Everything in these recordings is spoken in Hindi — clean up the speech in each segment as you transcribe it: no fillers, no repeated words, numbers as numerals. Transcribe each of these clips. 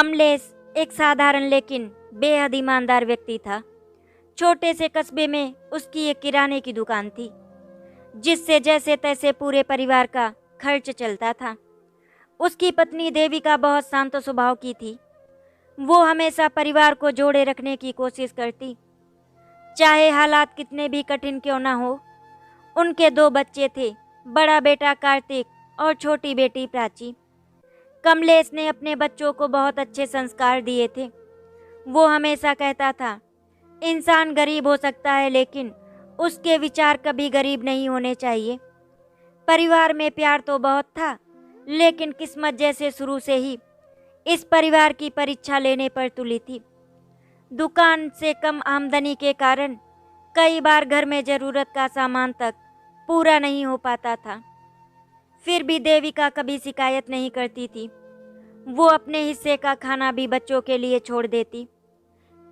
कमलेश एक साधारण लेकिन बेहद ईमानदार व्यक्ति था। छोटे से कस्बे में उसकी एक किराने की दुकान थी, जिससे जैसे तैसे पूरे परिवार का खर्च चलता था। उसकी पत्नी देविका बहुत शांत स्वभाव की थी। वो हमेशा परिवार को जोड़े रखने की कोशिश करती, चाहे हालात कितने भी कठिन क्यों न हो। उनके 2 बच्चे थे, बड़ा बेटा कार्तिक और छोटी बेटी प्राची। कमलेश ने अपने बच्चों को बहुत अच्छे संस्कार दिए थे। वो हमेशा कहता था, इंसान गरीब हो सकता है लेकिन उसके विचार कभी गरीब नहीं होने चाहिए। परिवार में प्यार तो बहुत था, लेकिन किस्मत जैसे शुरू से ही इस परिवार की परीक्षा लेने पर तुली थी। दुकान से कम आमदनी के कारण कई बार घर में जरूरत का सामान तक पूरा नहीं हो पाता था। फिर भी देविका कभी शिकायत नहीं करती थी। वो अपने हिस्से का खाना भी बच्चों के लिए छोड़ देती।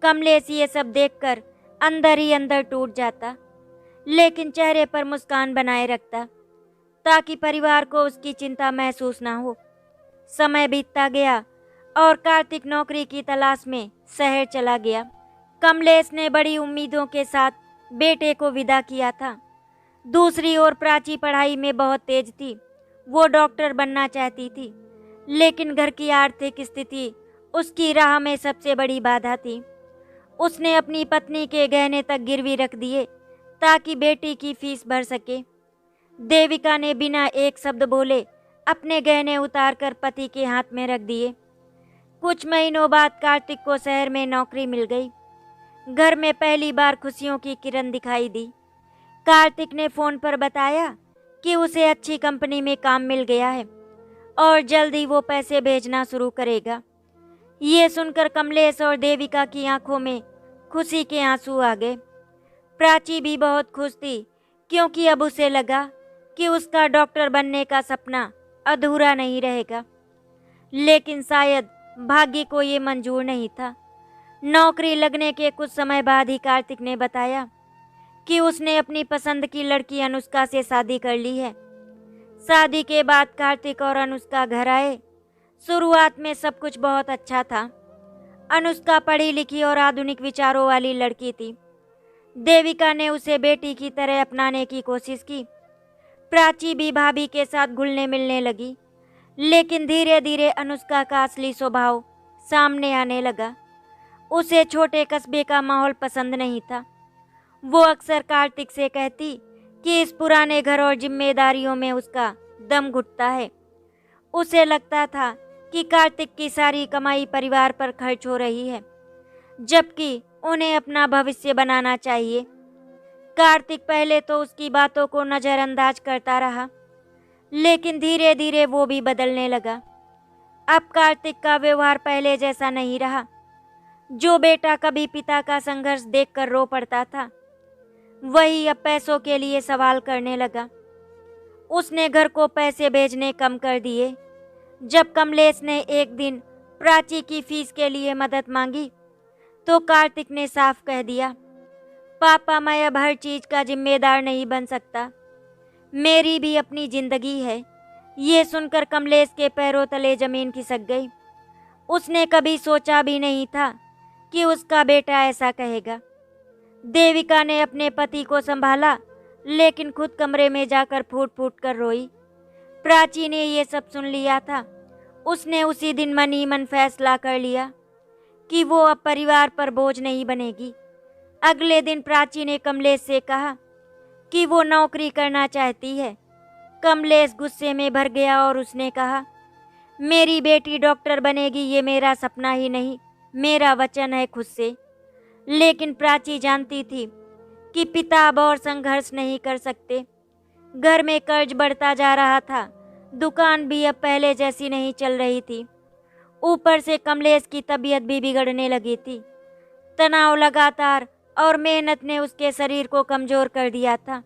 कमलेश ये सब देखकर अंदर ही अंदर टूट जाता, लेकिन चेहरे पर मुस्कान बनाए रखता ताकि परिवार को उसकी चिंता महसूस ना हो। समय बीतता गया और कार्तिक नौकरी की तलाश में शहर चला गया। कमलेश ने बड़ी उम्मीदों के साथ बेटे को विदा किया था। दूसरी ओर प्राची पढ़ाई में बहुत तेज थी। वो डॉक्टर बनना चाहती थी, लेकिन घर की आर्थिक स्थिति उसकी राह में सबसे बड़ी बाधा थी। उसने अपनी पत्नी के गहने तक गिरवी रख दिए ताकि बेटी की फीस भर सके। देविका ने बिना एक शब्द बोले अपने गहने उतारकर पति के हाथ में रख दिए। कुछ महीनों बाद कार्तिक को शहर में नौकरी मिल गई। घर में पहली बार खुशियों की किरण दिखाई दी। कार्तिक ने फोन पर बताया कि उसे अच्छी कंपनी में काम मिल गया है और जल्द ही वो पैसे भेजना शुरू करेगा। ये सुनकर कमलेश और देविका की आंखों में खुशी के आंसू आ गए। प्राची भी बहुत खुश थी, क्योंकि अब उसे लगा कि उसका डॉक्टर बनने का सपना अधूरा नहीं रहेगा। लेकिन शायद भाग्य को ये मंजूर नहीं था। नौकरी लगने के कुछ समय बाद ही कार्तिक ने बताया कि उसने अपनी पसंद की लड़की अनुष्का से शादी कर ली है। शादी के बाद कार्तिक और अनुष्का घर आए। शुरुआत में सब कुछ बहुत अच्छा था। अनुष्का पढ़ी लिखी और आधुनिक विचारों वाली लड़की थी। देविका ने उसे बेटी की तरह अपनाने की कोशिश की। प्राची भी भाभी के साथ घुलने मिलने लगी, लेकिन धीरे धीरे अनुष्का का असली स्वभाव सामने आने लगा। उसे छोटे कस्बे का माहौल पसंद नहीं था। वो अक्सर कार्तिक से कहती कि इस पुराने घर और जिम्मेदारियों में उसका दम घुटता है। उसे लगता था कि कार्तिक की सारी कमाई परिवार पर खर्च हो रही है, जबकि उन्हें अपना भविष्य बनाना चाहिए। कार्तिक पहले तो उसकी बातों को नज़रअंदाज करता रहा, लेकिन धीरे धीरे वो भी बदलने लगा। अब कार्तिक का व्यवहार पहले जैसा नहीं रहा। जो बेटा कभी पिता का संघर्ष देखकर रो पड़ता था, वही अब पैसों के लिए सवाल करने लगा। उसने घर को पैसे भेजने कम कर दिए। जब कमलेश ने एक दिन प्राची की फीस के लिए मदद मांगी, तो कार्तिक ने साफ कह दिया, पापा मैं अब हर चीज का जिम्मेदार नहीं बन सकता, मेरी भी अपनी जिंदगी है। ये सुनकर कमलेश के पैरों तले जमीन खिसक गई। उसने कभी सोचा भी नहीं था कि उसका बेटा ऐसा कहेगा। देविका ने अपने पति को संभाला, लेकिन खुद कमरे में जाकर फूट फूट कर रोई। प्राची ने ये सब सुन लिया था। उसने उसी दिन मन ही मन फैसला कर लिया कि वो अब परिवार पर बोझ नहीं बनेगी। अगले दिन प्राची ने कमलेश से कहा कि वो नौकरी करना चाहती है। कमलेश गुस्से में भर गया और उसने कहा, मेरी बेटी डॉक्टर बनेगी, ये मेरा सपना ही नहीं, मेरा वचन है खुद से। लेकिन प्राची जानती थी कि पिता अब और संघर्ष नहीं कर सकते। घर में कर्ज बढ़ता जा रहा था। दुकान भी अब पहले जैसी नहीं चल रही थी। ऊपर से कमलेश की तबीयत भी बिगड़ने लगी थी। तनाव लगातार और मेहनत ने उसके शरीर को कमजोर कर दिया था।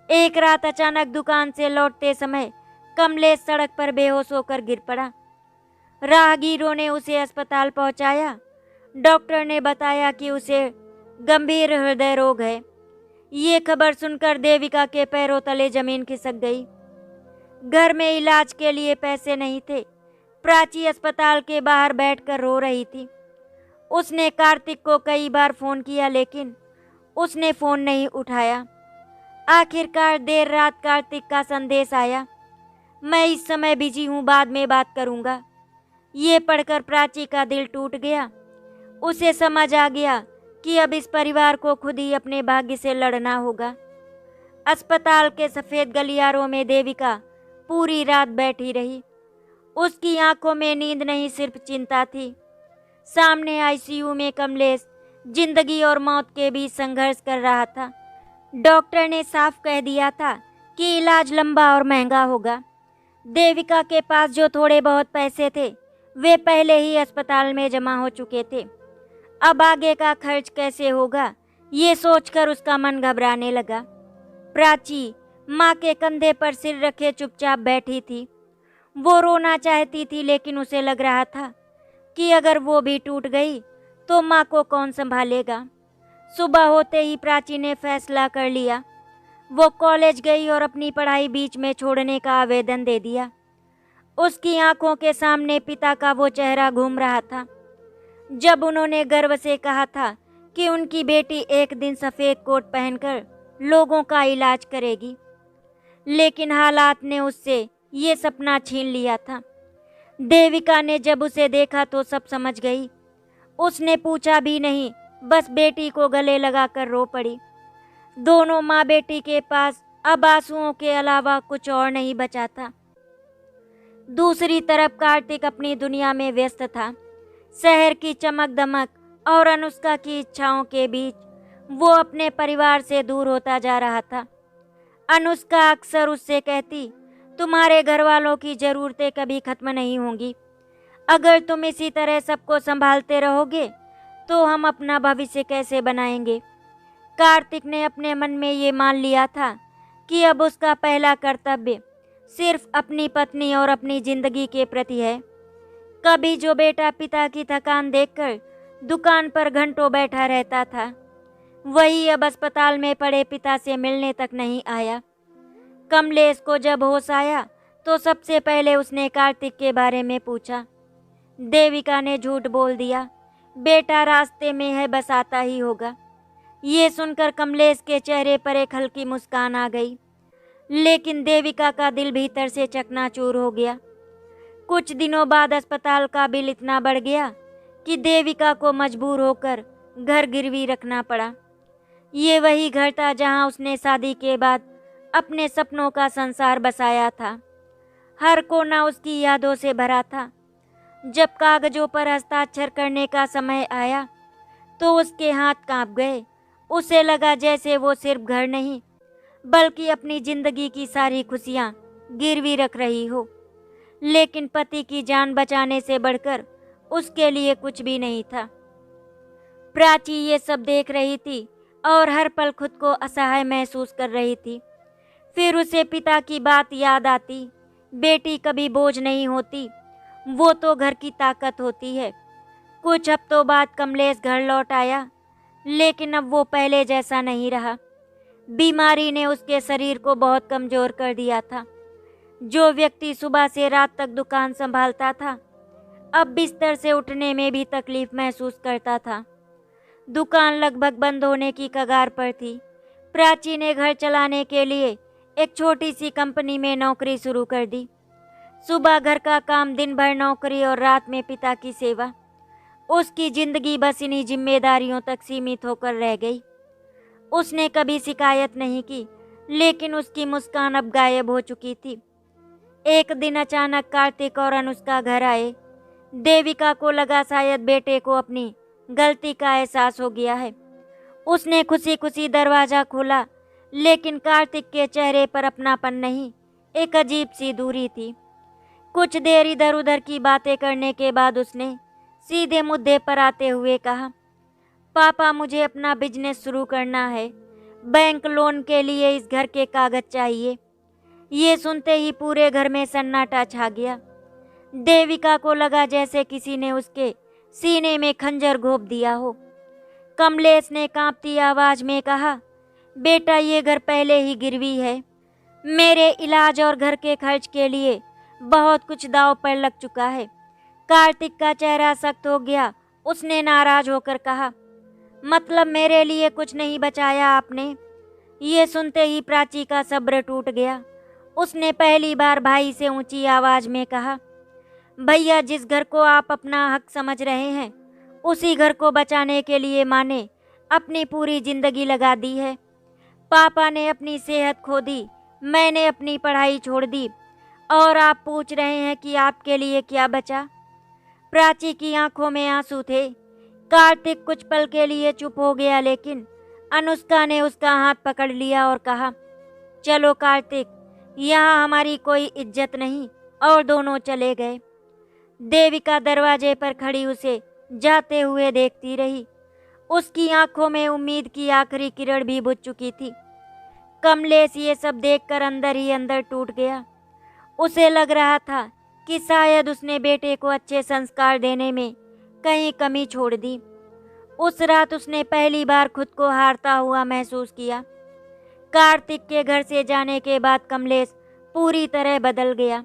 एक रात अचानक दुकान से लौटते समय कमलेश सड़क पर बेहोश होकर गिर पड़ा। राहगीरों ने उसे अस्पताल पहुंचाया। डॉक्टर ने बताया कि उसे गंभीर हृदय रोग है। ये खबर सुनकर देविका के पैरों तले जमीन खिसक गई। घर में इलाज के लिए पैसे नहीं थे। प्राची अस्पताल के बाहर बैठकर रो रही थी। उसने कार्तिक को कई बार फोन किया लेकिन उसने फोन नहीं उठाया। आखिरकार देर रात कार्तिक का संदेश आया, मैं इस समय बिजी हूँ, बाद में बात करूँगा। ये पढ़कर प्राची का दिल टूट गया। उसे समझ आ गया कि अब इस परिवार को खुद ही अपने भाग्य से लड़ना होगा। अस्पताल के सफ़ेद गलियारों में देविका पूरी रात बैठी रही। उसकी आंखों में नींद नहीं, सिर्फ चिंता थी। सामने आईसीयू में कमलेश जिंदगी और मौत के बीच संघर्ष कर रहा था। डॉक्टर ने साफ कह दिया था कि इलाज लंबा और महंगा होगा। देविका के पास जो थोड़े बहुत पैसे थे वे पहले ही अस्पताल में जमा हो चुके थे। अब आगे का खर्च कैसे होगा, ये सोचकर उसका मन घबराने लगा। प्राची माँ के कंधे पर सिर रखे चुपचाप बैठी थी। वो रोना चाहती थी लेकिन उसे लग रहा था कि अगर वो भी टूट गई तो माँ को कौन संभालेगा। सुबह होते ही प्राची ने फैसला कर लिया। वो कॉलेज गई और अपनी पढ़ाई बीच में छोड़ने का आवेदन दे दिया। उसकी आंखों के सामने पिता का वो चेहरा घूम रहा था जब उन्होंने गर्व से कहा था कि उनकी बेटी एक दिन सफ़ेद कोट पहनकर लोगों का इलाज करेगी। लेकिन हालात ने उससे ये सपना छीन लिया था। देविका ने जब उसे देखा तो सब समझ गई। उसने पूछा भी नहीं, बस बेटी को गले लगाकर रो पड़ी। दोनों माँ बेटी के पास अब आंसुओं के अलावा कुछ और नहीं बचा था। दूसरी तरफ कार्तिक अपनी दुनिया में व्यस्त था। शहर की चमक दमक और अनुष्का की इच्छाओं के बीच वो अपने परिवार से दूर होता जा रहा था। अनुष्का अक्सर उससे कहती, तुम्हारे घर वालों की ज़रूरतें कभी ख़त्म नहीं होंगी। अगर तुम इसी तरह सबको संभालते रहोगे तो हम अपना भविष्य कैसे बनाएंगे। कार्तिक ने अपने मन में ये मान लिया था कि अब उसका पहला कर्तव्य सिर्फ अपनी पत्नी और अपनी ज़िंदगी के प्रति है। कभी जो बेटा पिता की थकान देखकर दुकान पर घंटों बैठा रहता था, वही अब अस्पताल में पड़े पिता से मिलने तक नहीं आया। कमलेश को जब होश आया तो सबसे पहले उसने कार्तिक के बारे में पूछा। देविका ने झूठ बोल दिया, बेटा रास्ते में है, बस आता ही होगा। ये सुनकर कमलेश के चेहरे पर एक हल्की मुस्कान आ गई, लेकिन देविका का दिल भीतर से चकनाचूर हो गया। कुछ दिनों बाद अस्पताल का बिल इतना बढ़ गया कि देविका को मजबूर होकर घर गिरवी रखना पड़ा। ये वही घर था जहां उसने शादी के बाद अपने सपनों का संसार बसाया था। हर कोना उसकी यादों से भरा था। जब कागजों पर हस्ताक्षर करने का समय आया तो उसके हाथ कांप गए। उसे लगा जैसे वो सिर्फ घर नहीं बल्कि अपनी जिंदगी की सारी खुशियां गिरवी रख रही हो। लेकिन पति की जान बचाने से बढ़कर उसके लिए कुछ भी नहीं था। प्राची ये सब देख रही थी और हर पल खुद को असहाय महसूस कर रही थी। फिर उसे पिता की बात याद आती, बेटी कभी बोझ नहीं होती, वो तो घर की ताकत होती है। कुछ हफ्तों बाद कमलेश घर लौट आया, लेकिन अब वो पहले जैसा नहीं रहा। बीमारी ने उसके शरीर को बहुत कमज़ोर कर दिया था। जो व्यक्ति सुबह से रात तक दुकान संभालता था, अब बिस्तर से उठने में भी तकलीफ महसूस करता था। दुकान लगभग बंद होने की कगार पर थी। प्राची ने घर चलाने के लिए एक छोटी सी कंपनी में नौकरी शुरू कर दी। सुबह घर का काम, दिन भर नौकरी और रात में पिता की सेवा। उसकी जिंदगी बस इन्हीं जिम्मेदारियों तक सीमित होकर रह गई। उसने कभी शिकायत नहीं की, लेकिन उसकी मुस्कान अब गायब हो चुकी थी। एक दिन अचानक कार्तिक और अनुष्का घर आए। देविका को लगा शायद बेटे को अपनी गलती का एहसास हो गया है। उसने खुशी खुशी दरवाज़ा खोला, लेकिन कार्तिक के चेहरे पर अपनापन नहीं, एक अजीब सी दूरी थी। कुछ देर इधर उधर की बातें करने के बाद उसने सीधे मुद्दे पर आते हुए कहा, पापा मुझे अपना बिजनेस शुरू करना है। बैंक लोन के लिए इस घर के कागज चाहिए। ये सुनते ही पूरे घर में सन्नाटा छा गया। देविका को लगा जैसे किसी ने उसके सीने में खंजर घोंप दिया हो। कमलेश ने कांपती आवाज में कहा, बेटा ये घर पहले ही गिरवी है। मेरे इलाज और घर के खर्च के लिए बहुत कुछ दांव पर लग चुका है। कार्तिक का चेहरा सख्त हो गया। उसने नाराज होकर कहा, मतलब मेरे लिए कुछ नहीं बचाया आपने? ये सुनते ही प्राची का सब्र टूट गया। उसने पहली बार भाई से ऊंची आवाज में कहा, भैया, जिस घर को आप अपना हक समझ रहे हैं, उसी घर को बचाने के लिए माँ ने अपनी पूरी जिंदगी लगा दी है। पापा ने अपनी सेहत खो दी, मैंने अपनी पढ़ाई छोड़ दी, और आप पूछ रहे हैं कि आपके लिए क्या बचा? प्राची की आंखों में आंसू थे। कार्तिक कुछ पल के लिए चुप हो गया, लेकिन अनुष्का ने उसका हाथ पकड़ लिया और कहा, चलो कार्तिक, यहाँ हमारी कोई इज्जत नहीं, और दोनों चले गए। देविका दरवाजे पर खड़ी उसे जाते हुए देखती रही। उसकी आंखों में उम्मीद की आखिरी किरण भी बुझ चुकी थी। कमलेश ये सब देखकर अंदर ही अंदर टूट गया। उसे लग रहा था कि शायद उसने बेटे को अच्छे संस्कार देने में कहीं कमी छोड़ दी। उस रात उसने पहली बार खुद को हारता हुआ महसूस किया। कार्तिक के घर से जाने के बाद कमलेश पूरी तरह बदल गया।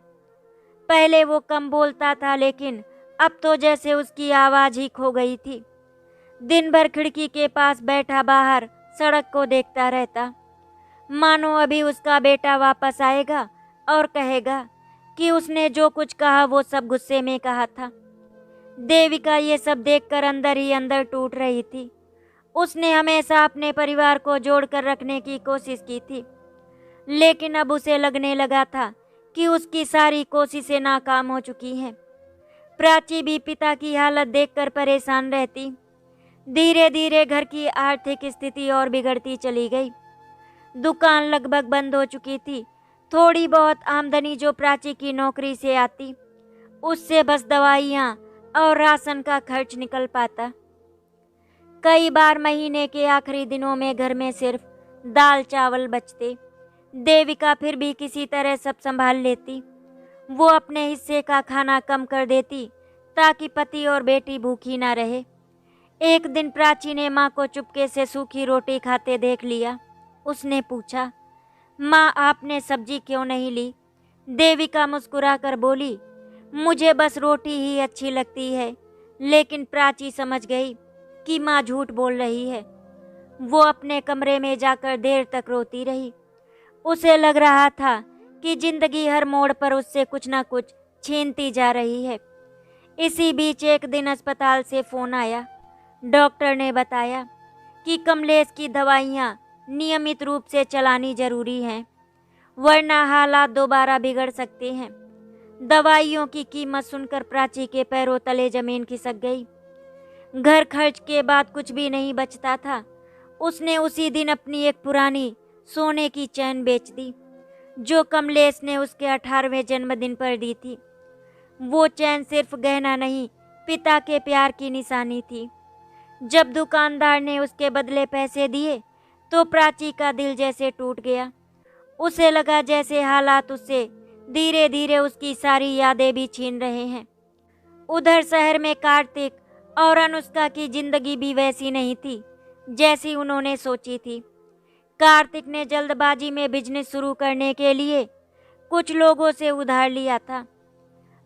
पहले वो कम बोलता था, लेकिन अब तो जैसे उसकी आवाज ही खो गई थी। दिन भर खिड़की के पास बैठा बाहर सड़क को देखता रहता, मानो अभी उसका बेटा वापस आएगा और कहेगा कि उसने जो कुछ कहा वो सब गुस्से में कहा था। देविका ये सब देखकर अंदर ही अंदर टूट रही थी। उसने हमेशा अपने परिवार को जोड़कर रखने की कोशिश की थी, लेकिन अब उसे लगने लगा था कि उसकी सारी कोशिशें नाकाम हो चुकी हैं। प्राची भी पिता की हालत देखकर परेशान रहती। धीरे धीरे घर की आर्थिक स्थिति और बिगड़ती चली गई। दुकान लगभग बंद हो चुकी थी। थोड़ी बहुत आमदनी जो प्राची की नौकरी से आती, उससे बस दवाइयाँ और राशन का खर्च निकल पाता। कई बार महीने के आखिरी दिनों में घर में सिर्फ दाल चावल बचते। देविका फिर भी किसी तरह सब संभाल लेती। वो अपने हिस्से का खाना कम कर देती ताकि पति और बेटी भूखी ना रहे। एक दिन प्राची ने माँ को चुपके से सूखी रोटी खाते देख लिया। उसने पूछा, माँ, आपने सब्जी क्यों नहीं ली? देविका मुस्कुराकर बोली, मुझे बस रोटी ही अच्छी लगती है। लेकिन प्राची समझ गई कि माँ झूठ बोल रही है। वो अपने कमरे में जाकर देर तक रोती रही। उसे लग रहा था कि जिंदगी हर मोड़ पर उससे कुछ ना कुछ छीनती जा रही है। इसी बीच एक दिन अस्पताल से फोन आया। डॉक्टर ने बताया कि कमलेश की दवाइयाँ नियमित रूप से चलानी जरूरी हैं, वरना हालात दोबारा बिगड़ सकते हैं। दवाइयों की कीमत सुनकर प्राची के पैरों तले जमीन खिसक गई। घर खर्च के बाद कुछ भी नहीं बचता था। उसने उसी दिन अपनी एक पुरानी सोने की चैन बेच दी, जो कमलेश ने उसके 18वें जन्मदिन पर दी थी। वो चैन सिर्फ गहना नहीं, पिता के प्यार की निशानी थी। जब दुकानदार ने उसके बदले पैसे दिए तो प्राची का दिल जैसे टूट गया। उसे लगा जैसे हालात उससे धीरे धीरे उसकी सारी यादें भी छीन रहे हैं। उधर शहर में कार्तिक और अनुष्का की जिंदगी भी वैसी नहीं थी जैसी उन्होंने सोची थी। कार्तिक ने जल्दबाजी में बिजनेस शुरू करने के लिए कुछ लोगों से उधार लिया था।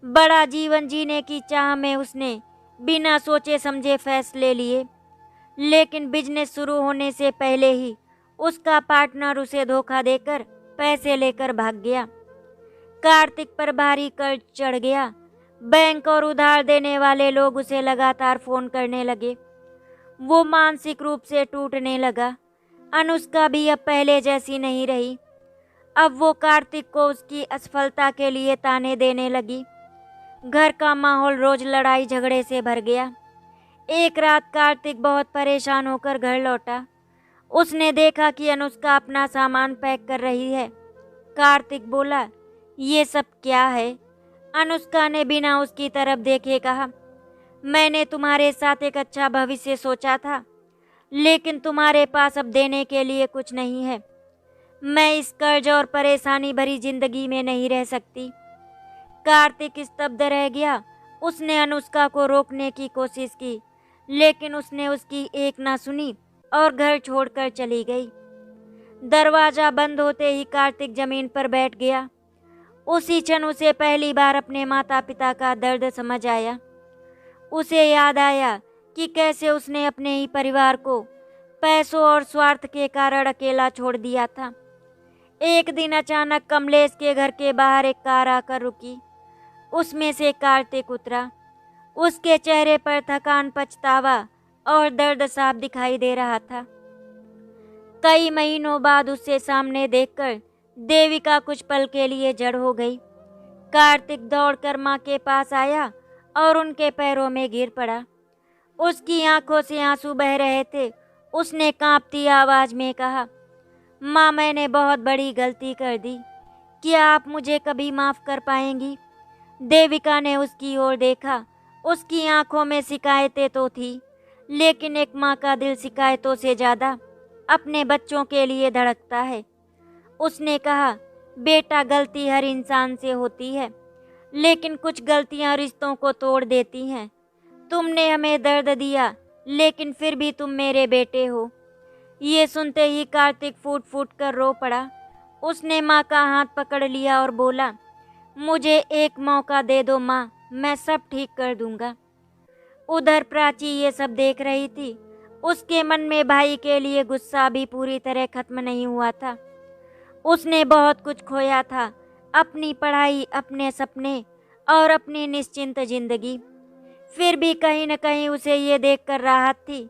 बड़ा जीवन जीने की चाह में उसने बिना सोचे समझे फैसले लिए, लेकिन बिजनेस शुरू होने से पहले ही उसका पार्टनर उसे धोखा देकर पैसे लेकर भाग गया। कार्तिक पर भारी कर्ज चढ़ गया। बैंक और उधार देने वाले लोग उसे लगातार फोन करने लगे। वो मानसिक रूप से टूटने लगा। अनुष्का भी अब पहले जैसी नहीं रही। अब वो कार्तिक को उसकी असफलता के लिए ताने देने लगी। घर का माहौल रोज लड़ाई झगड़े से भर गया। एक रात कार्तिक बहुत परेशान होकर घर लौटा। उसने देखा कि अनुष्का अपना सामान पैक कर रही है। कार्तिक बोला, ये सब क्या है? अनुष्का ने बिना उसकी तरफ देखे कहा, मैंने तुम्हारे साथ एक अच्छा भविष्य सोचा था, लेकिन तुम्हारे पास अब देने के लिए कुछ नहीं है। मैं इस कर्ज और परेशानी भरी जिंदगी में नहीं रह सकती। कार्तिक स्तब्ध रह गया। उसने अनुष्का को रोकने की कोशिश की, लेकिन उसने उसकी एक ना सुनी और घर छोड़कर चली गई। दरवाजा बंद होते ही कार्तिक जमीन पर बैठ गया। उसी क्षण उसे पहली बार अपने माता पिता का दर्द समझ आया। उसे याद आया कि कैसे उसने अपने ही परिवार को पैसों और स्वार्थ के कारण अकेला छोड़ दिया था। एक दिन अचानक कमलेश के घर के बाहर एक कार आकर रुकी। उसमें से कार्तिक उतरा। उसके चेहरे पर थकान, पछतावा और दर्द साफ दिखाई दे रहा था। कई महीनों बाद उसे सामने देखकर देविका कुछ पल के लिए जड़ हो गई। कार्तिक दौड़कर माँ के पास आया और उनके पैरों में गिर पड़ा। उसकी आंखों से आंसू बह रहे थे। उसने कांपती आवाज में कहा, माँ, मैंने बहुत बड़ी गलती कर दी। क्या आप मुझे कभी माफ कर पाएंगी? देविका ने उसकी ओर देखा। उसकी आंखों में शिकायतें तो थी, लेकिन एक माँ का दिल शिकायतों से ज्यादा अपने बच्चों के लिए धड़कता है। उसने कहा, बेटा, गलती हर इंसान से होती है, लेकिन कुछ गलतियां रिश्तों को तोड़ देती हैं। तुमने हमें दर्द दिया, लेकिन फिर भी तुम मेरे बेटे हो। ये सुनते ही कार्तिक फूट फूट कर रो पड़ा। उसने माँ का हाथ पकड़ लिया और बोला, मुझे एक मौका दे दो माँ, मैं सब ठीक कर दूंगा। उधर प्राची ये सब देख रही थी। उसके मन में भाई के लिए गुस्सा भी पूरी तरह खत्म नहीं हुआ था। उसने बहुत कुछ खोया था, अपनी पढ़ाई, अपने सपने और अपनी निश्चिंत जिंदगी। फिर भी कहीं न कहीं उसे ये देखकर राहत थी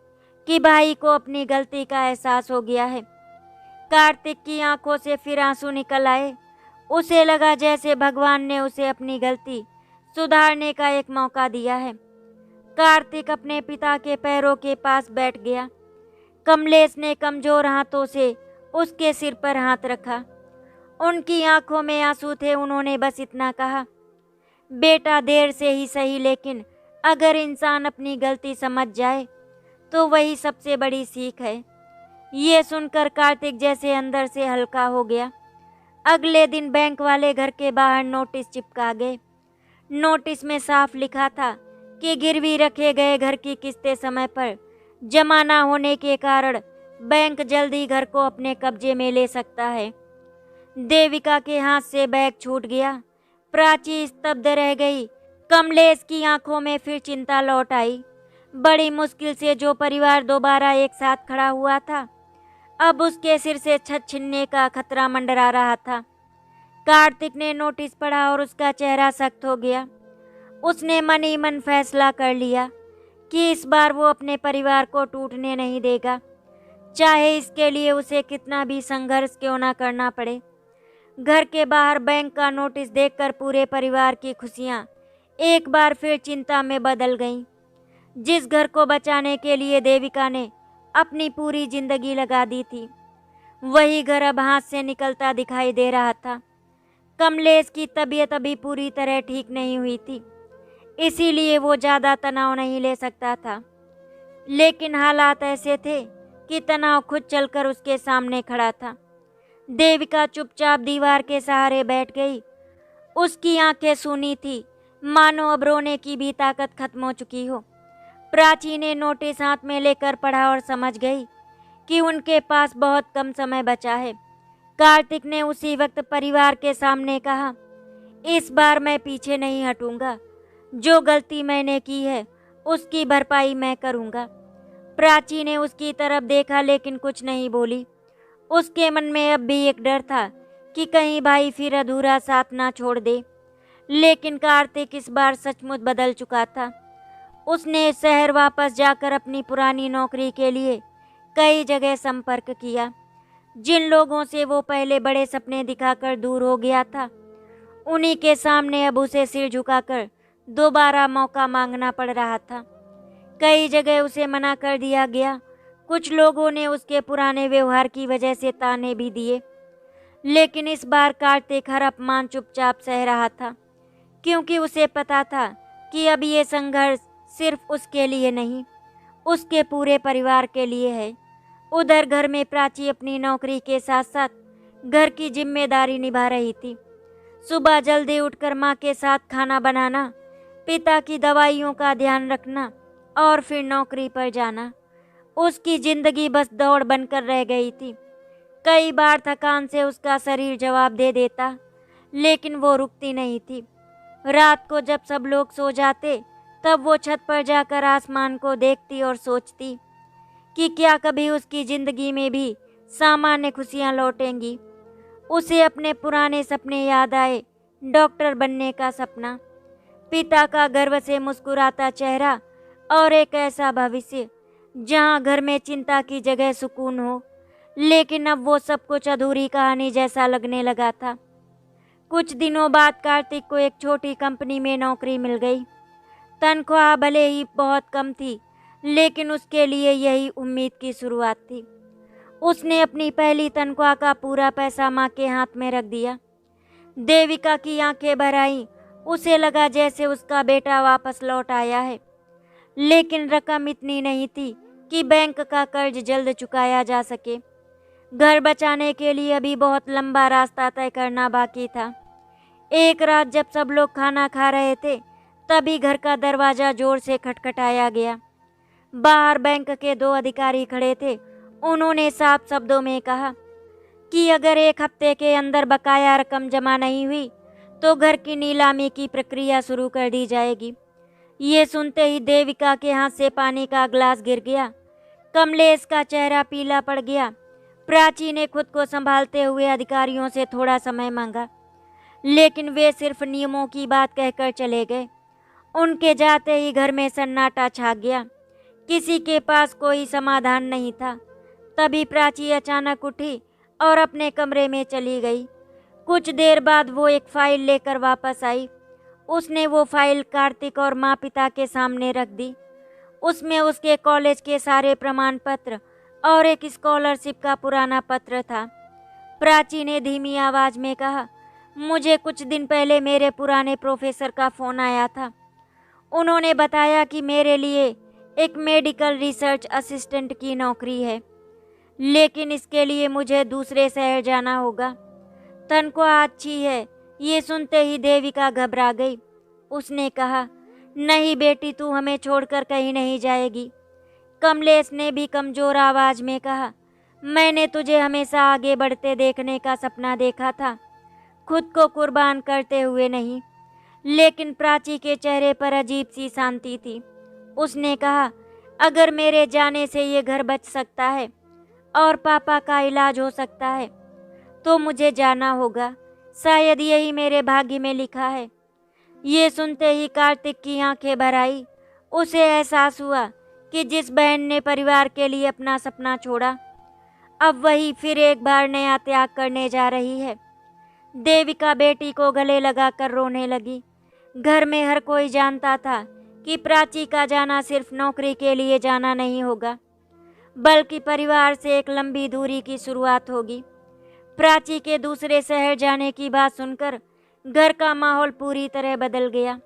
कि भाई को अपनी गलती का एहसास हो गया है। कार्तिक की आंखों से फिर आंसू निकल आए। उसे लगा जैसे भगवान ने उसे अपनी गलती सुधारने का एक मौका दिया है। कार्तिक अपने पिता के पैरों के पास बैठ गया। कमलेश ने कमजोर हाथों से उसके सिर पर हाथ रखा। उनकी आंखों में आंसू थे। उन्होंने बस इतना कहा, बेटा, देर से ही सही, लेकिन अगर इंसान अपनी गलती समझ जाए तो वही सबसे बड़ी सीख है। ये सुनकर कार्तिक जैसे अंदर से हल्का हो गया। अगले दिन बैंक वाले घर के बाहर नोटिस चिपका गए। नोटिस में साफ लिखा था कि गिरवी रखे गए घर की किस्तें समय पर जमा न होने के कारण बैंक जल्द ही घर को अपने कब्जे में ले सकता है। देविका के हाथ से बैग छूट गया। प्राची स्तब्ध रह गई। कमलेश की आंखों में फिर चिंता लौट आई। बड़ी मुश्किल से जो परिवार दोबारा एक साथ खड़ा हुआ था, अब उसके सिर से छत छिनने का खतरा मंडरा रहा था। कार्तिक ने नोटिस पढ़ा और उसका चेहरा सख्त हो गया। उसने मन ही मन फैसला कर लिया कि इस बार वो अपने परिवार को टूटने नहीं देगा, चाहे इसके लिए उसे कितना भी संघर्ष क्यों ना करना पड़े। घर के बाहर बैंक का नोटिस देखकर पूरे परिवार की खुशियां एक बार फिर चिंता में बदल गईं। जिस घर को बचाने के लिए देविका ने अपनी पूरी जिंदगी लगा दी थी, वही घर अब हाथ से निकलता दिखाई दे रहा था। कमलेश की तबीयत अभी पूरी तरह ठीक नहीं हुई थी, इसीलिए वो ज़्यादा तनाव नहीं ले सकता था। लेकिन हालात ऐसे थे कि तनाव खुद चलकर उसके सामने खड़ा था। देविका चुपचाप दीवार के सहारे बैठ गई। उसकी आंखें सूनी थी, मानो अब रोने की भी ताकत खत्म हो चुकी हो। प्राची ने नोटिस हाथ में लेकर पढ़ा और समझ गई कि उनके पास बहुत कम समय बचा है। कार्तिक ने उसी वक्त परिवार के सामने कहा, इस बार मैं पीछे नहीं हटूंगा। जो गलती मैंने की है उसकी भरपाई मैं करूंगा। प्राची ने उसकी तरफ देखा लेकिन कुछ नहीं बोली। उसके मन में अब भी एक डर था कि कहीं भाई फिर अधूरा साथ ना छोड़ दे। लेकिन कार्तिक इस बार सचमुच बदल चुका था। उसने शहर वापस जाकर अपनी पुरानी नौकरी के लिए कई जगह संपर्क किया। जिन लोगों से वो पहले बड़े सपने दिखाकर दूर हो गया था, उन्हीं के सामने अब उसे सिर झुकाकर दोबारा मौका मांगना पड़ रहा था। कई जगह उसे मना कर दिया गया। कुछ लोगों ने उसके पुराने व्यवहार की वजह से ताने भी दिए, लेकिन इस बार कार्तिक हर अपमान चुपचाप सह रहा था, क्योंकि उसे पता था कि अब ये संघर्ष सिर्फ उसके लिए नहीं, उसके पूरे परिवार के लिए है। उधर घर में प्राची अपनी नौकरी के साथ साथ घर की जिम्मेदारी निभा रही थी। सुबह जल्दी उठकर माँ के साथ खाना बनाना, पिता की दवाइयों का ध्यान रखना और फिर नौकरी पर जाना। उसकी जिंदगी बस दौड़ बनकर रह गई थी। कई बार थकान से उसका शरीर जवाब दे देता, लेकिन वो रुकती नहीं थी। रात को जब सब लोग सो जाते तब वो छत पर जाकर आसमान को देखती और सोचती कि क्या कभी उसकी जिंदगी में भी सामान्य खुशियां लौटेंगी। उसे अपने पुराने सपने याद आए, डॉक्टर बनने का सपना, पिता का गर्व से मुस्कुराता चेहरा और एक ऐसा भविष्य जहां घर में चिंता की जगह सुकून हो। लेकिन अब वो सब कुछ अधूरी कहानी जैसा लगने लगा था। कुछ दिनों बाद कार्तिक को एक छोटी कंपनी में नौकरी मिल गई। तनख्वाह भले ही बहुत कम थी, लेकिन उसके लिए यही उम्मीद की शुरुआत थी। उसने अपनी पहली तनख्वाह का पूरा पैसा माँ के हाथ में रख दिया। देविका की आंखें भर आईं। उसे लगा जैसे उसका बेटा वापस लौट आया है। लेकिन रकम इतनी नहीं थी कि बैंक का कर्ज जल्द चुकाया जा सके। घर बचाने के लिए अभी बहुत लंबा रास्ता तय करना बाकी था। एक रात जब सब लोग खाना खा रहे थे, तभी घर का दरवाज़ा जोर से खटखटाया गया। बाहर बैंक के 2 अधिकारी खड़े थे। उन्होंने साफ शब्दों में कहा कि अगर 1 हफ्ते के अंदर बकाया रकम जमा नहीं हुई तो घर की नीलामी की प्रक्रिया शुरू कर दी जाएगी। ये सुनते ही देविका के हाथ से पानी का ग्लास गिर गया। कमलेश का चेहरा पीला पड़ गया। प्राची ने खुद को संभालते हुए अधिकारियों से थोड़ा समय मांगा, लेकिन वे सिर्फ नियमों की बात कहकर चले गए। उनके जाते ही घर में सन्नाटा छा गया। किसी के पास कोई समाधान नहीं था। तभी प्राची अचानक उठी और अपने कमरे में चली गई। कुछ देर बाद वो एक फाइल लेकर वापस आई। उसने वो फाइल कार्तिक और माँ पिता के सामने रख दी। उसमें उसके कॉलेज के सारे प्रमाण पत्र और एक स्कॉलरशिप का पुराना पत्र था। प्राची ने धीमी आवाज में कहा, मुझे कुछ दिन पहले मेरे पुराने प्रोफेसर का फ़ोन आया था। उन्होंने बताया कि मेरे लिए एक मेडिकल रिसर्च असिस्टेंट की नौकरी है, लेकिन इसके लिए मुझे दूसरे शहर जाना होगा। तनख्वाह अच्छी है। ये सुनते ही देविका घबरा गई। उसने कहा, नहीं बेटी, तू हमें छोड़कर कहीं नहीं जाएगी। कमलेश ने भी कमज़ोर आवाज़ में कहा, मैंने तुझे हमेशा आगे बढ़ते देखने का सपना देखा था, खुद को कुर्बान करते हुए नहीं। लेकिन प्राची के चेहरे पर अजीब सी शांति थी। उसने कहा, अगर मेरे जाने से ये घर बच सकता है और पापा का इलाज हो सकता है तो मुझे जाना होगा। शायद यही मेरे भाग्य में लिखा है। ये सुनते ही कार्तिक की आंखें भर आई। उसे एहसास हुआ कि जिस बहन ने परिवार के लिए अपना सपना छोड़ा, अब वही फिर एक बार नया त्याग करने जा रही है। देविका बेटी को गले लगाकर रोने लगी। घर में हर कोई जानता था कि प्राची का जाना सिर्फ नौकरी के लिए जाना नहीं होगा, बल्कि परिवार से एक लंबी दूरी की शुरुआत होगी। प्राची के दूसरे शहर जाने की बात सुनकर घर का माहौल पूरी तरह बदल गया।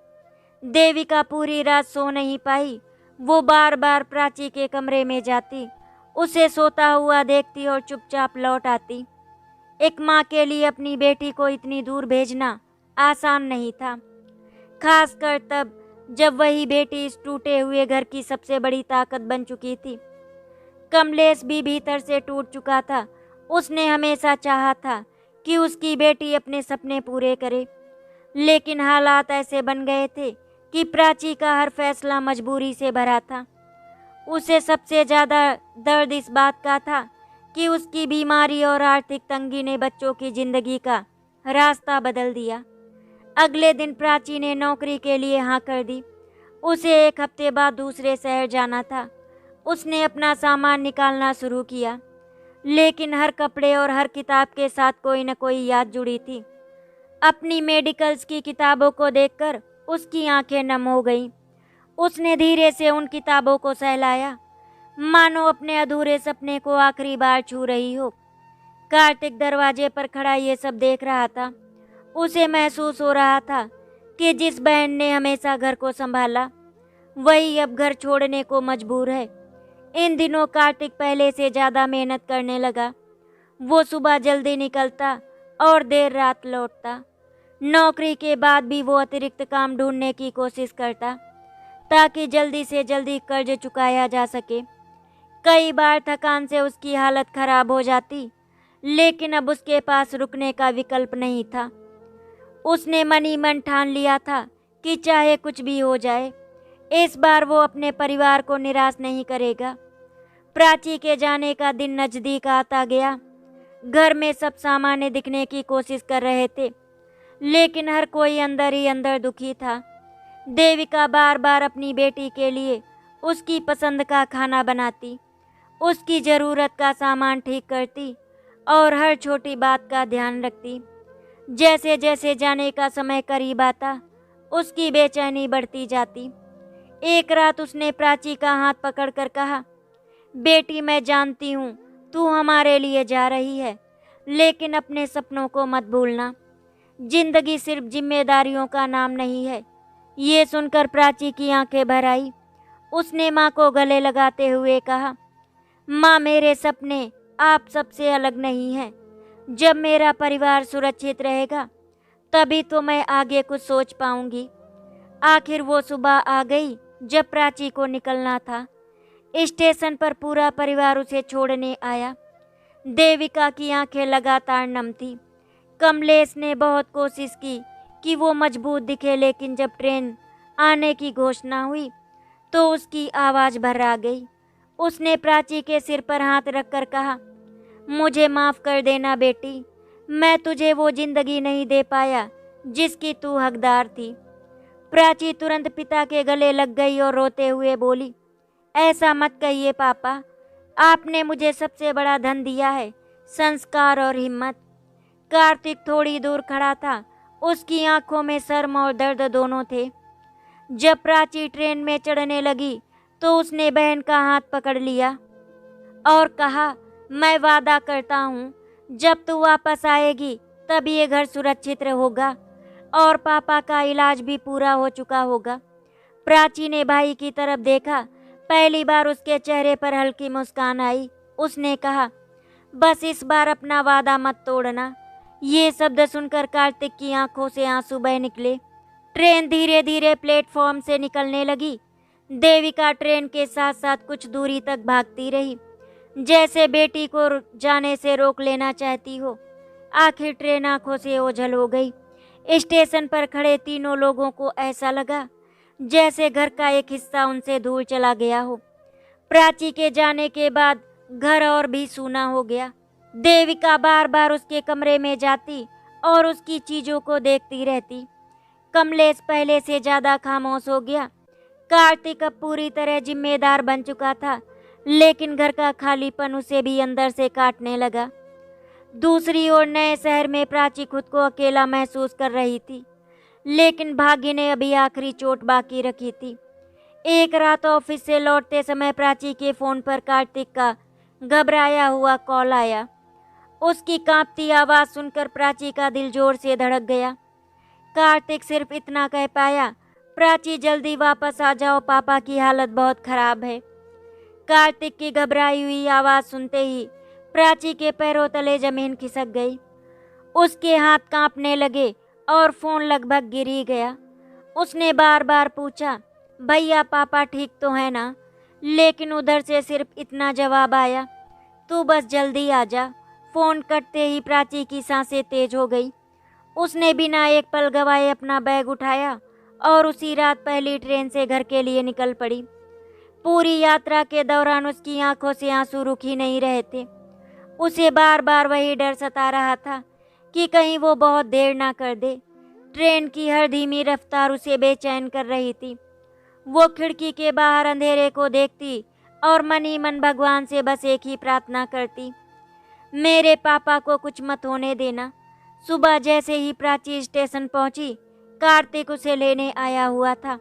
देविका पूरी रात सो नहीं पाई। वो बार बार प्राची के कमरे में जाती, उसे सोता हुआ देखती और चुपचाप लौट आती। एक माँ के लिए अपनी बेटी को इतनी दूर भेजना आसान नहीं था, खासकर तब जब वही बेटी इस टूटे हुए घर की सबसे बड़ी ताकत बन चुकी थी। कमलेश भी भीतर से टूट चुका था। उसने हमेशा चाहा था कि उसकी बेटी अपने सपने पूरे करे, लेकिन हालात ऐसे बन गए थे कि प्राची का हर फैसला मजबूरी से भरा था। उसे सबसे ज़्यादा दर्द इस बात का था कि उसकी बीमारी और आर्थिक तंगी ने बच्चों की ज़िंदगी का रास्ता बदल दिया। अगले दिन प्राची ने नौकरी के लिए हाँ कर दी। उसे 1 हफ्ते बाद दूसरे शहर जाना था। उसने अपना सामान निकालना शुरू किया, लेकिन हर कपड़े और हर किताब के साथ कोई न कोई याद जुड़ी थी। अपनी मेडिकल्स की किताबों को देखकर उसकी आंखें नम हो गईं। उसने धीरे से उन किताबों को सहलाया, मानो अपने अधूरे सपने को आखिरी बार छू रही हो। कार्तिक दरवाजे पर खड़ा ये सब देख रहा था। उसे महसूस हो रहा था कि जिस बहन ने हमेशा घर को संभाला, वही अब घर छोड़ने को मजबूर है। इन दिनों कार्तिक पहले से ज़्यादा मेहनत करने लगा। वो सुबह जल्दी निकलता और देर रात लौटता। नौकरी के बाद भी वो अतिरिक्त काम ढूंढने की कोशिश करता ताकि जल्दी से जल्दी कर्ज चुकाया जा सके। कई बार थकान से उसकी हालत खराब हो जाती, लेकिन अब उसके पास रुकने का विकल्प नहीं था। उसने मन ही मन ठान लिया था कि चाहे कुछ भी हो जाए, इस बार वो अपने परिवार को निराश नहीं करेगा। प्राची के जाने का दिन नजदीक आता गया। घर में सब सामान्य दिखने की कोशिश कर रहे थे, लेकिन हर कोई अंदर ही अंदर दुखी था। देविका बार बार अपनी बेटी के लिए उसकी पसंद का खाना बनाती, उसकी ज़रूरत का सामान ठीक करती और हर छोटी बात का ध्यान रखती। जैसे जैसे जाने का समय करीब आता, उसकी बेचैनी बढ़ती जाती। एक रात उसने प्राची का हाथ पकड़कर कहा, बेटी मैं जानती हूँ तू हमारे लिए जा रही है, लेकिन अपने सपनों को मत भूलना। जिंदगी सिर्फ जिम्मेदारियों का नाम नहीं है। ये सुनकर प्राची की आंखें भर आई। उसने माँ को गले लगाते हुए कहा, माँ मेरे सपने आप सबसे अलग नहीं हैं। जब मेरा परिवार सुरक्षित रहेगा तभी तो मैं आगे कुछ सोच पाऊंगी। आखिर वो सुबह आ गई जब प्राची को निकलना था। स्टेशन पर पूरा परिवार उसे छोड़ने आया। देविका की आंखें लगातार नम थी। कमलेश ने बहुत कोशिश की कि वो मजबूत दिखे, लेकिन जब ट्रेन आने की घोषणा हुई तो उसकी आवाज़ भर्रा गई। उसने प्राची के सिर पर हाथ रखकर कहा, मुझे माफ़ कर देना बेटी, मैं तुझे वो जिंदगी नहीं दे पाया जिसकी तू हकदार थी। प्राची तुरंत पिता के गले लग गई और रोते हुए बोली, ऐसा मत कहिए पापा, आपने मुझे सबसे बड़ा धन दिया है, संस्कार और हिम्मत। कार्तिक थोड़ी दूर खड़ा था। उसकी आंखों में शर्म और दर्द दोनों थे। जब प्राची ट्रेन में चढ़ने लगी तो उसने बहन का हाथ पकड़ लिया और कहा, मैं वादा करता हूँ जब तू वापस आएगी तब ये घर सुरक्षित होगा और पापा का इलाज भी पूरा हो चुका होगा। प्राची ने भाई की तरफ देखा। पहली बार उसके चेहरे पर हल्की मुस्कान आई। उसने कहा, बस इस बार अपना वादा मत तोड़ना। ये शब्द सुनकर कार्तिक की आंखों से आंसू बह निकले। ट्रेन धीरे धीरे प्लेटफॉर्म से निकलने लगी। देविका ट्रेन के साथ साथ कुछ दूरी तक भागती रही, जैसे बेटी को जाने से रोक लेना चाहती हो। आखिर ट्रेन आंखों से ओझल हो गई। स्टेशन पर खड़े तीनों लोगों को ऐसा लगा जैसे घर का एक हिस्सा उनसे दूर चला गया हो। प्राची के जाने के बाद घर और भी सूना हो गया। देविका बार बार उसके कमरे में जाती और उसकी चीज़ों को देखती रहती। कमलेश पहले से ज़्यादा खामोश हो गया। कार्तिक अब पूरी तरह जिम्मेदार बन चुका था, लेकिन घर का खालीपन उसे भी अंदर से काटने लगा। दूसरी ओर नए शहर में प्राची खुद को अकेला महसूस कर रही थी, लेकिन भाग्य ने अभी आखिरी चोट बाकी रखी थी। एक रात ऑफिस से लौटते समय प्राची के फ़ोन पर कार्तिक का घबराया हुआ कॉल आया। उसकी कांपती आवाज़ सुनकर प्राची का दिल जोर से धड़क गया। कार्तिक सिर्फ इतना कह पाया, प्राची जल्दी वापस आ जाओ, पापा की हालत बहुत खराब है। कार्तिक की घबराई हुई आवाज़ सुनते ही प्राची के पैरों तले जमीन खिसक गई। उसके हाथ कांपने लगे और फ़ोन लगभग गिर ही गया। उसने बार बार पूछा, भैया पापा ठीक तो है ना? लेकिन उधर से सिर्फ इतना जवाब आया, तू बस जल्दी आ जा। फ़ोन कटते ही प्राची की सांसें तेज हो गई। उसने बिना एक पल गवाए अपना बैग उठाया और उसी रात पहली ट्रेन से घर के लिए निकल पड़ी। पूरी यात्रा के दौरान उसकी आंखों से आंसू रुक ही नहीं रहे थे। उसे बार बार वही डर सता रहा था कि कहीं वो बहुत देर ना कर दे। ट्रेन की हर धीमी रफ्तार उसे बेचैन कर रही थी। वो खिड़की के बाहर अंधेरे को देखती और मन ही मन भगवान से बस एक ही प्रार्थना करती, मेरे पापा को कुछ मत होने देना। सुबह जैसे ही प्राची स्टेशन पहुंची, कार्तिक उसे लेने आया हुआ था।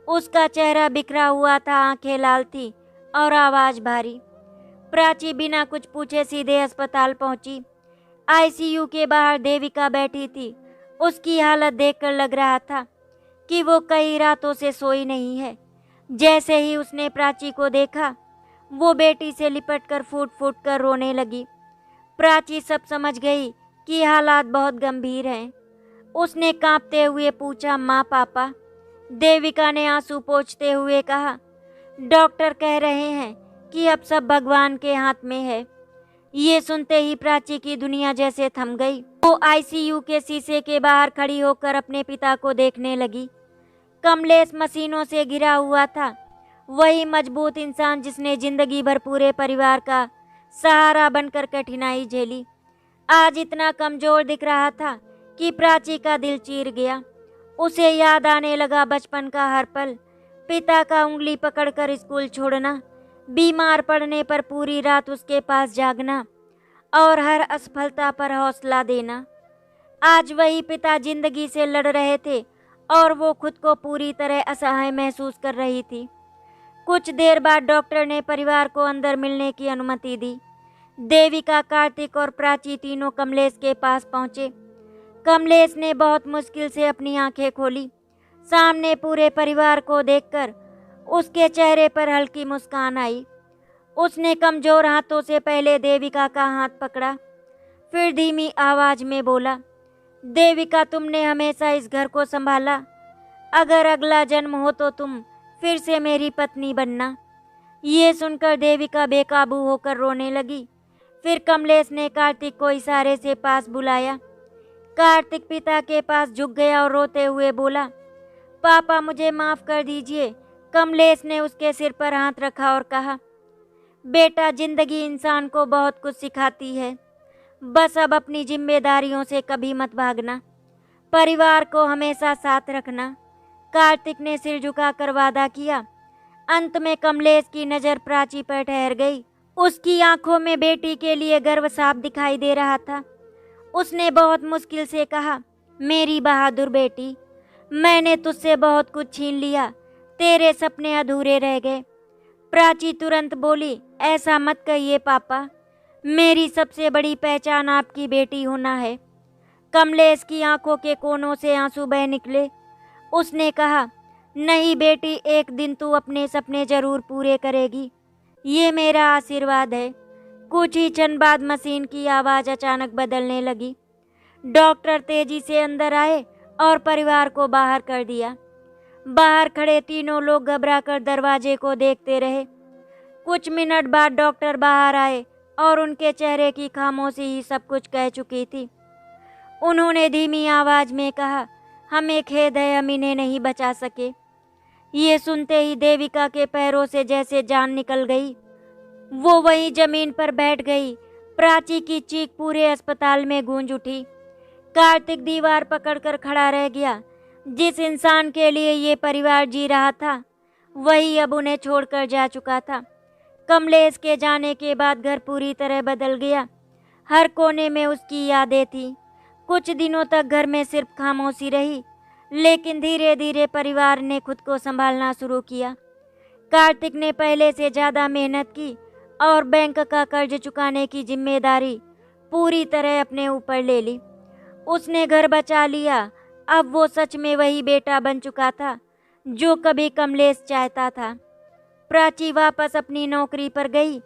उसका चेहरा बिखरा हुआ था, आंखें लाल थी और आवाज़ भारी। प्राची बिना कुछ पूछे सीधे अस्पताल पहुंची। आईसीयू के बाहर देविका बैठी थी। उसकी हालत देखकर लग रहा था कि वो कई रातों से सोई नहीं है। जैसे ही उसने प्राची को देखा, वो बेटी से लिपटकर फूट फूट कर रोने लगी। प्राची सब समझ गई कि हालात बहुत गंभीर हैं। उसने कांपते हुए पूछा, माँ पापा? देविका ने आंसू पोंछते हुए कहा, डॉक्टर कह रहे हैं कि अब सब भगवान के हाथ में है। ये सुनते ही प्राची की दुनिया जैसे थम गई। वो आईसीयू के शीशे के बाहर खड़ी होकर अपने पिता को देखने लगी। कमलेश मशीनों से घिरा हुआ था, वही मजबूत इंसान जिसने जिंदगी भर पूरे परिवार का सहारा बनकर कठिनाई झेली, आज इतना कमजोर दिख रहा था कि प्राची का दिल चीर गया। उसे याद आने लगा बचपन का हर पल, पिता का उंगली पकड़कर स्कूल छोड़ना, बीमार पड़ने पर पूरी रात उसके पास जागना और हर असफलता पर हौसला देना। आज वही पिता जिंदगी से लड़ रहे थे और वो खुद को पूरी तरह असहाय महसूस कर रही थी। कुछ देर बाद डॉक्टर ने परिवार को अंदर मिलने की अनुमति दी। देविका, कार्तिक और प्राची तीनों कमलेश के पास पहुंचे। कमलेश ने बहुत मुश्किल से अपनी आंखें खोली। सामने पूरे परिवार को देखकर उसके चेहरे पर हल्की मुस्कान आई। उसने कमजोर हाथों से पहले देविका का हाथ पकड़ा, फिर धीमी आवाज में बोला, देविका, तुमने हमेशा इस घर को संभाला, अगर अगला जन्म हो तो तुम फिर से मेरी पत्नी बनना। ये सुनकर देविका बेकाबू होकर रोने लगी। फिर कमलेश ने कार्तिक को इशारे से पास बुलाया। कार्तिक पिता के पास झुक गया और रोते हुए बोला, पापा मुझे माफ कर दीजिए। कमलेश ने उसके सिर पर हाथ रखा और कहा, बेटा, जिंदगी इंसान को बहुत कुछ सिखाती है, बस अब अपनी जिम्मेदारियों से कभी मत भागना, परिवार को हमेशा साथ रखना। कार्तिक ने सिर झुकाकर वादा किया। अंत में कमलेश की नज़र प्राची पर ठहर गई। उसकी आंखों में बेटी के लिए गर्व साफ दिखाई दे रहा था। उसने बहुत मुश्किल से कहा, मेरी बहादुर बेटी, मैंने तुझसे बहुत कुछ छीन लिया, तेरे सपने अधूरे रह गए। प्राची तुरंत बोली, ऐसा मत कहिए पापा, मेरी सबसे बड़ी पहचान आपकी बेटी होना है। कमलेश की आंखों के कोनों से आंसू बह निकले। उसने कहा, नहीं बेटी, एक दिन तू अपने सपने जरूर पूरे करेगी, ये मेरा आशीर्वाद है। कुछ ही क्षण बाद मशीन की आवाज़ अचानक बदलने लगी। डॉक्टर तेजी से अंदर आए और परिवार को बाहर कर दिया। बाहर खड़े तीनों लोग घबराकर दरवाजे को देखते रहे। कुछ मिनट बाद डॉक्टर बाहर आए और उनके चेहरे की खामोशी ही सब कुछ कह चुकी थी। उन्होंने धीमी आवाज में कहा, हमें खेद है, हम इन्हें नहीं बचा सके। ये सुनते ही देविका के पैरों से जैसे जान निकल गई। वो वहीं जमीन पर बैठ गई। प्राची की चीख पूरे अस्पताल में गूंज उठी। कार्तिक दीवार पकड़कर खड़ा रह गया। जिस इंसान के लिए ये परिवार जी रहा था, वही अब उन्हें छोड़कर जा चुका था। कमलेश के जाने के बाद घर पूरी तरह बदल गया। हर कोने में उसकी यादें थीं। कुछ दिनों तक घर में सिर्फ खामोशी रही, लेकिन धीरे धीरे परिवार ने खुद को संभालना शुरू किया। कार्तिक ने पहले से ज़्यादा मेहनत की और बैंक का कर्ज चुकाने की जिम्मेदारी पूरी तरह अपने ऊपर ले ली। उसने घर बचा लिया। अब वो सच में वही बेटा बन चुका था जो कभी कमलेश चाहता था। प्राची वापस अपनी नौकरी पर गई,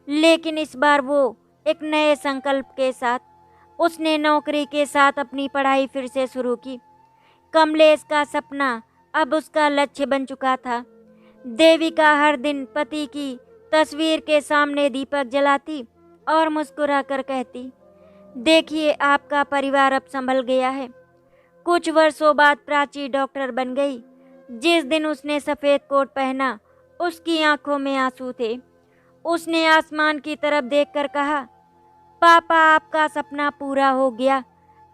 लेकिन इस बार वो एक नए संकल्प के साथ। उसने नौकरी के साथ अपनी पढ़ाई फिर से शुरू की। कमलेश का सपना अब उसका लक्ष्य बन चुका था। देविका हर दिन पति की तस्वीर के सामने दीपक जलाती और मुस्कुराकर कहती, देखिए आपका परिवार अब संभल गया है। कुछ वर्षों बाद प्राची डॉक्टर बन गई। जिस दिन उसने सफ़ेद कोट पहना, उसकी आंखों में आंसू थे। उसने आसमान की तरफ देखकर कहा, पापा, आपका सपना पूरा हो गया।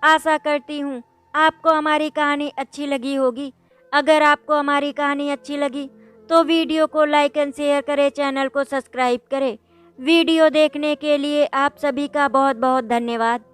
आशा करती हूँ आपको हमारी कहानी अच्छी लगी होगी। अगर आपको हमारी कहानी अच्छी लगी तो वीडियो को लाइक एंड शेयर करें, चैनल को सब्सक्राइब करें। वीडियो देखने के लिए आप सभी का बहुत बहुत धन्यवाद।